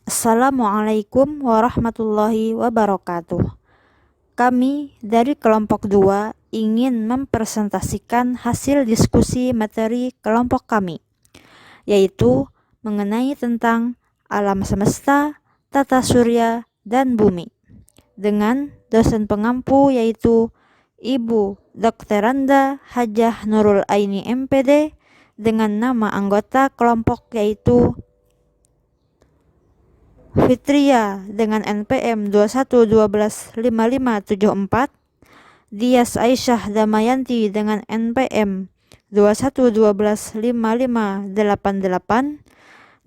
Assalamualaikum warahmatullahi wabarakatuh. Kami dari kelompok 2 ingin mempresentasikan hasil diskusi materi kelompok kami, yaitu mengenai tentang alam semesta, tata surya, dan bumi, dengan dosen pengampu yaitu Ibu Dokteranda Hajah Nurul Aini MPD, dengan nama anggota kelompok yaitu Fitria dengan NPM 21125574, Dias Aisyah Damayanti dengan NPM 21125588,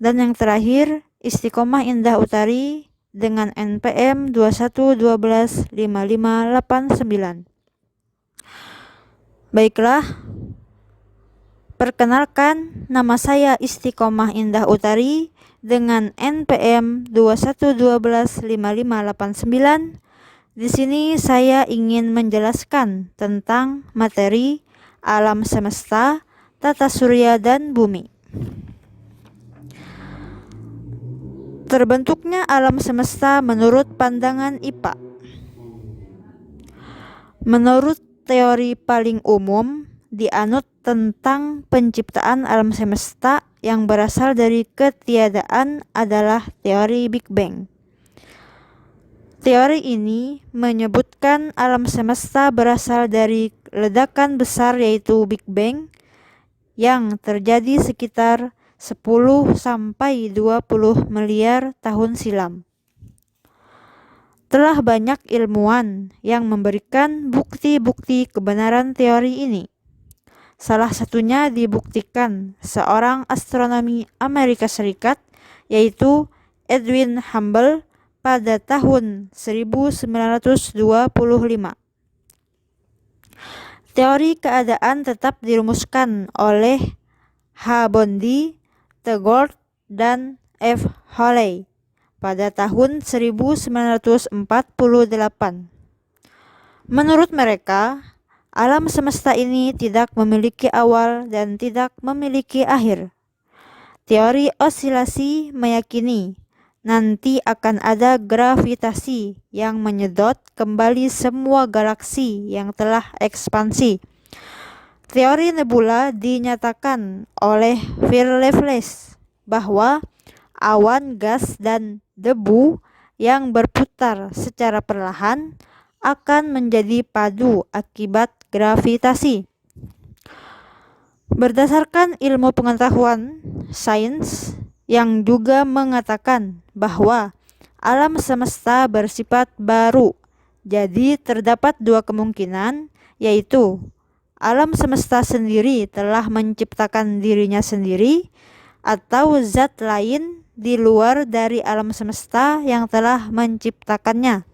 dan yang terakhir Istiqomah Indah Utari dengan NPM 21125589. Baiklah, perkenalkan, nama saya Istiqomah Indah Utari dengan NPM 21125589. Di sini saya ingin menjelaskan tentang materi alam semesta, tata surya, dan bumi. Terbentuknya alam semesta menurut pandangan IPA. Menurut teori paling umum, dianut tentang penciptaan alam semesta yang berasal dari ketiadaan adalah teori Big Bang. Teori ini menyebutkan alam semesta berasal dari ledakan besar yaitu Big Bang yang terjadi sekitar 10 sampai 20 miliar tahun silam. Telah banyak ilmuwan yang memberikan bukti-bukti kebenaran teori ini. Salah satunya dibuktikan seorang astronomi Amerika Serikat yaitu Edwin Hubble pada tahun 1925. Teori keadaan tetap dirumuskan oleh H. Bondi, T. Gould, dan F. Hawley pada tahun 1948. Menurut mereka, alam semesta ini tidak memiliki awal dan tidak memiliki akhir. Teori osilasi meyakini nanti akan ada gravitasi yang menyedot kembali semua galaksi yang telah ekspansi. Teori nebula dinyatakan oleh Virlevles bahwa awan gas dan debu yang berputar secara perlahan akan menjadi padu akibat gravitasi. Berdasarkan ilmu pengetahuan sains yang juga mengatakan bahwa alam semesta bersifat baru, jadi terdapat dua kemungkinan, yaitu alam semesta sendiri telah menciptakan dirinya sendiri, atau zat lain di luar dari alam semesta yang telah menciptakannya.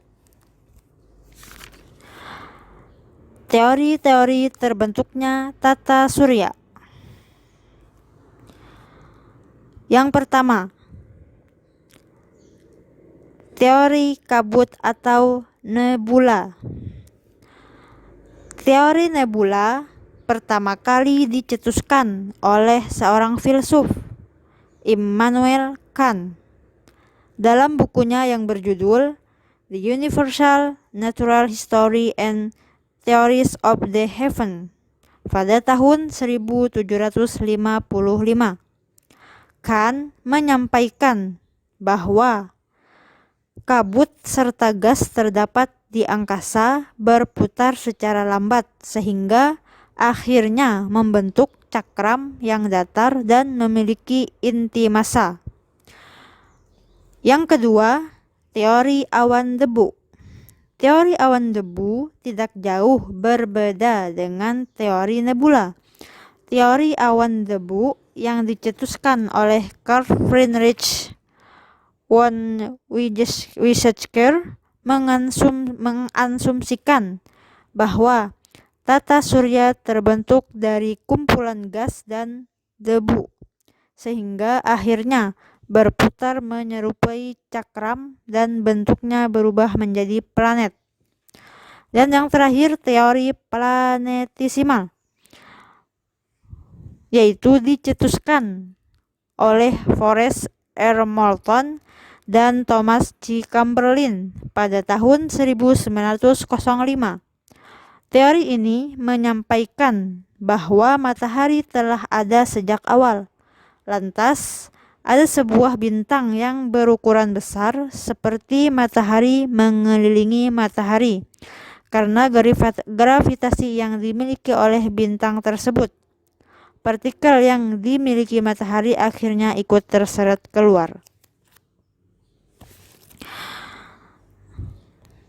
Teori-teori terbentuknya tata surya. Yang pertama, teori kabut atau nebula. Teori nebula pertama kali dicetuskan oleh seorang filsuf, Immanuel Kant, dalam bukunya yang berjudul The Universal Natural History and Theories of the Heaven pada tahun 1755. Kant menyampaikan bahwa kabut serta gas terdapat di angkasa berputar secara lambat sehingga akhirnya membentuk cakram yang datar dan memiliki inti massa. Yang kedua, teori awan debu. Teori awan debu tidak jauh berbeda dengan teori nebula. Teori awan debu yang dicetuskan oleh Carl Friedrich von Weizsäcker mengasumsikan bahwa tata surya terbentuk dari kumpulan gas dan debu, sehingga akhirnya berputar menyerupai cakram dan bentuknya berubah menjadi planet. Dan yang terakhir, teori planetesimal, yaitu dicetuskan oleh Forrest R. Moulton dan Thomas G. Chamberlain pada tahun 1905. Teori ini menyampaikan bahwa matahari telah ada sejak awal. Lantas, ada sebuah bintang yang berukuran besar seperti matahari mengelilingi matahari karena gravitasi yang dimiliki oleh bintang tersebut. Partikel yang dimiliki matahari akhirnya ikut terseret keluar.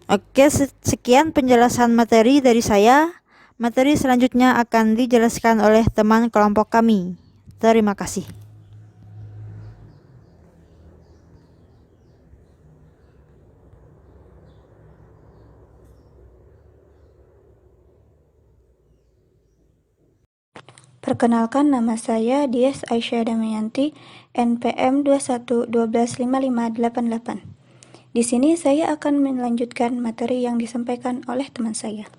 Oke, sekian penjelasan materi dari saya. Materi selanjutnya akan dijelaskan oleh teman kelompok kami. Terima kasih. Perkenalkan, nama saya Dias Aisyah Damayanti, NPM 21125588. Di sini saya akan melanjutkan materi yang disampaikan oleh teman saya.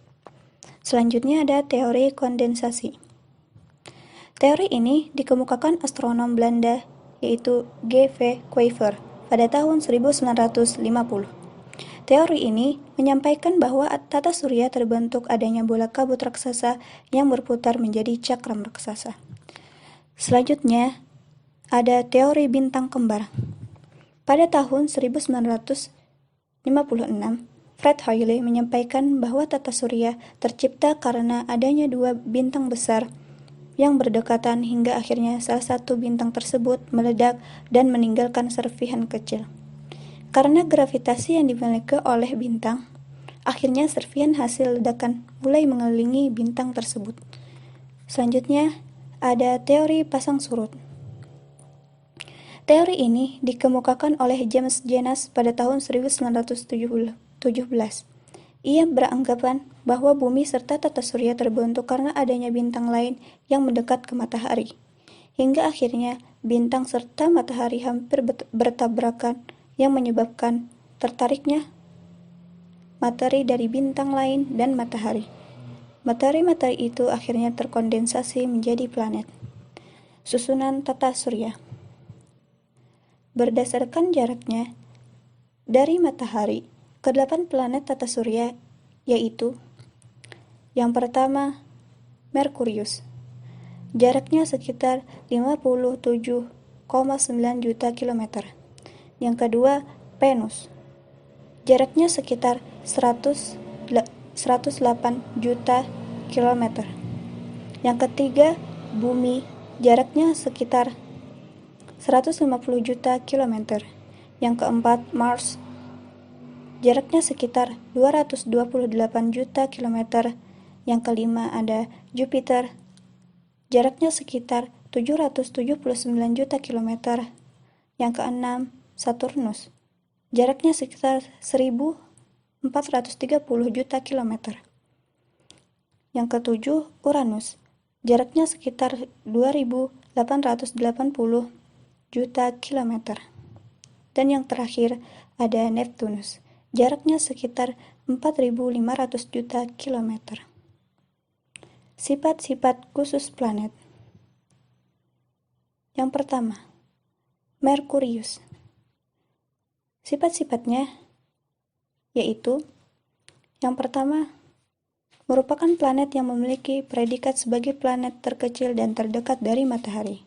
Selanjutnya ada teori kondensasi. Teori ini dikemukakan astronom Belanda yaitu G.V. Kuiper pada tahun 1950. Teori ini menyampaikan bahwa tata surya terbentuk adanya bola kabut raksasa yang berputar menjadi cakram raksasa. Selanjutnya, ada teori bintang kembar. Pada tahun 1956, Fred Hoyle menyampaikan bahwa tata surya tercipta karena adanya dua bintang besar yang berdekatan hingga akhirnya salah satu bintang tersebut meledak dan meninggalkan serpihan kecil. Karena gravitasi yang dimiliki oleh bintang, akhirnya serpihan hasil ledakan mulai mengelilingi bintang tersebut. Selanjutnya, ada teori pasang surut. Teori ini dikemukakan oleh James Jenas pada tahun 1917. Ia beranggapan bahwa bumi serta tata surya terbentuk karena adanya bintang lain yang mendekat ke matahari. Hingga akhirnya bintang serta matahari hampir bertabrakan yang menyebabkan tertariknya materi dari bintang lain dan matahari. Materi-materi itu akhirnya terkondensasi menjadi planet. Susunan tata surya. Berdasarkan jaraknya dari matahari ke 8 planet tata surya, yaitu yang pertama Merkurius. Jaraknya sekitar 57,9 juta kilometer. Yang kedua, Venus. Jaraknya sekitar 108 juta kilometer. Yang ketiga, Bumi. Jaraknya sekitar 150 juta kilometer. Yang keempat, Mars. Jaraknya sekitar 228 juta kilometer. Yang kelima ada Jupiter. Jaraknya sekitar 779 juta kilometer. Yang keenam, Saturnus. Jaraknya sekitar 1430 juta kilometer. Yang ketujuh, Uranus. Jaraknya sekitar 2880 juta kilometer. Dan yang terakhir ada Neptunus. Jaraknya sekitar 4500 juta kilometer. Sifat-sifat khusus planet. Yang pertama, Merkurius. Sifat-sifatnya yaitu yang pertama, merupakan planet yang memiliki predikat sebagai planet terkecil dan terdekat dari matahari.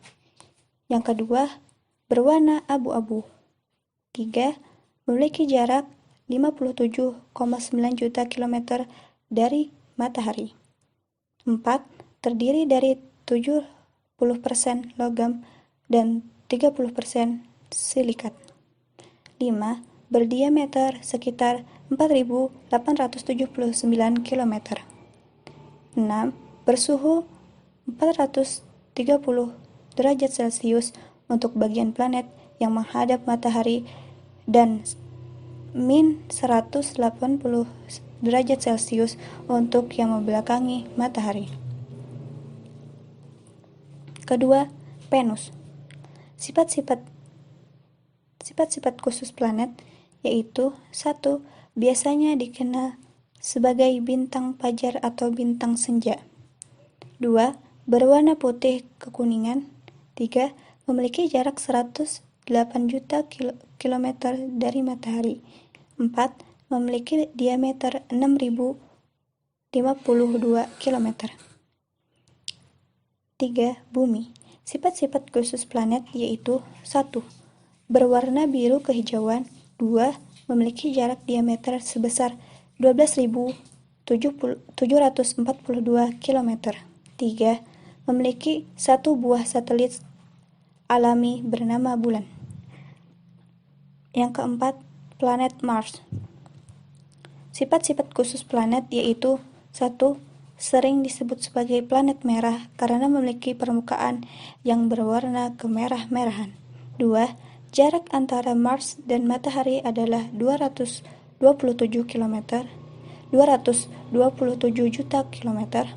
Yang kedua, berwarna abu-abu. 3. Memiliki jarak 57,9 juta kilometer dari matahari. 4. Terdiri dari 70% logam dan 30% silikat. 5. Berdiameter sekitar 4.879 km. 6. Bersuhu 430 derajat Celcius untuk bagian planet yang menghadap matahari dan min 180 derajat Celcius untuk yang membelakangi matahari. Kedua, Venus. Sifat-sifat khusus planet yaitu 1. Biasanya dikenal sebagai bintang fajar atau bintang senja. 2. Berwarna putih kekuningan. 3. Memiliki jarak 100 8 juta kilometer dari matahari. 4. Memiliki diameter 6.052 km. 3. Bumi. Sifat-sifat khusus planet yaitu 1. Berwarna biru kehijauan. 2. Memiliki jarak diameter sebesar 12.742 km. 3. Memiliki satu buah satelit alami bernama Bulan. Yang keempat, planet Mars. Sifat-sifat khusus planet yaitu 1. Sering disebut sebagai planet merah karena memiliki permukaan yang berwarna kemerah-merahan. 2. Jarak antara Mars dan matahari adalah 227 juta kilometer.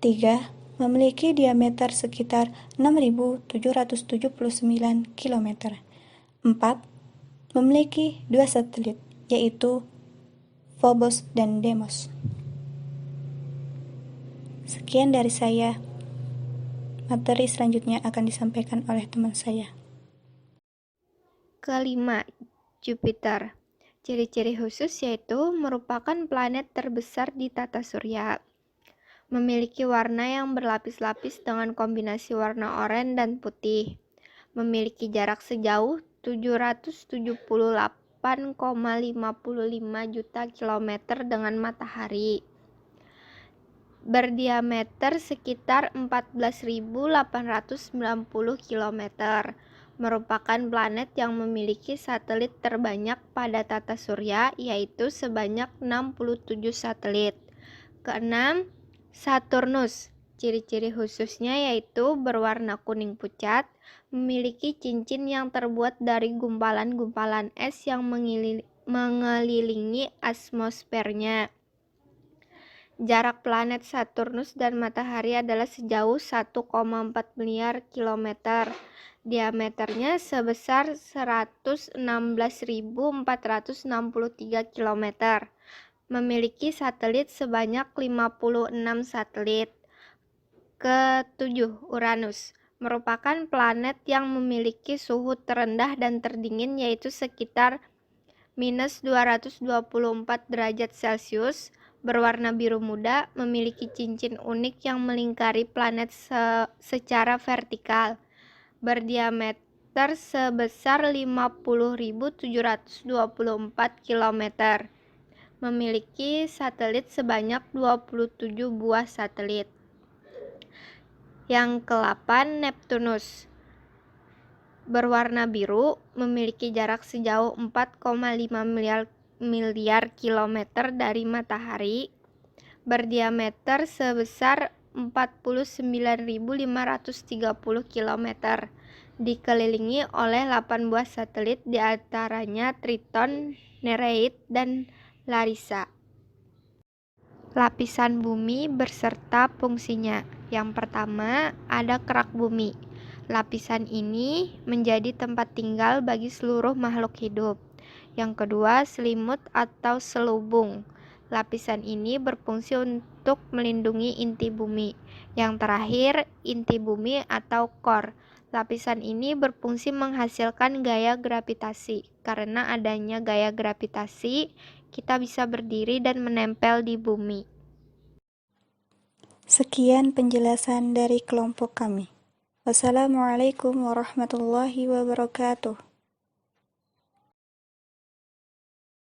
3. Memiliki diameter sekitar 6.779 km. 4. Memiliki 2 satelit, yaitu Phobos dan Deimos. Sekian dari saya. Materi selanjutnya akan disampaikan oleh teman saya. Kelima, Jupiter. Ciri-ciri khusus yaitu merupakan planet terbesar di tata surya. Memiliki warna yang berlapis-lapis dengan kombinasi warna oranye dan putih. Memiliki jarak sejauh 778,55 juta kilometer dengan matahari. Berdiameter sekitar 14.890 km. Merupakan planet yang memiliki satelit terbanyak pada tata surya, yaitu sebanyak 67 satelit. Keenam, Saturnus. Ciri-ciri khususnya yaitu berwarna kuning pucat, memiliki cincin yang terbuat dari gumpalan-gumpalan es yang mengelilingi atmosfernya. Jarak planet Saturnus dan matahari adalah sejauh 1,4 miliar kilometer. Diameternya sebesar 116.463 km. Memiliki satelit sebanyak 56 satelit. Ketujuh, Uranus. Merupakan planet yang memiliki suhu terendah dan terdingin yaitu sekitar minus 224 derajat Celcius. Berwarna biru muda, memiliki cincin unik yang melingkari planet secara vertikal. Berdiameter sebesar 50.724 km. Memiliki satelit sebanyak 27 buah satelit. Yang ke-8, Neptunus. Berwarna biru, memiliki jarak sejauh 4,5 miliar kilometer dari matahari. Berdiameter sebesar 49.530 km. Dikelilingi oleh 8 buah satelit, diantaranya Triton, Nereid, dan Larissa. Lapisan bumi berserta fungsinya. Yang pertama, ada kerak bumi. Lapisan ini menjadi tempat tinggal bagi seluruh makhluk hidup. Yang kedua, selimut atau selubung. Lapisan ini berfungsi untuk melindungi inti bumi. Yang terakhir, inti bumi atau core. Lapisan ini berfungsi menghasilkan gaya gravitasi. Karena adanya gaya gravitasi, kita bisa berdiri dan menempel di bumi. Sekian penjelasan dari kelompok kami. Wassalamualaikum warahmatullahi wabarakatuh.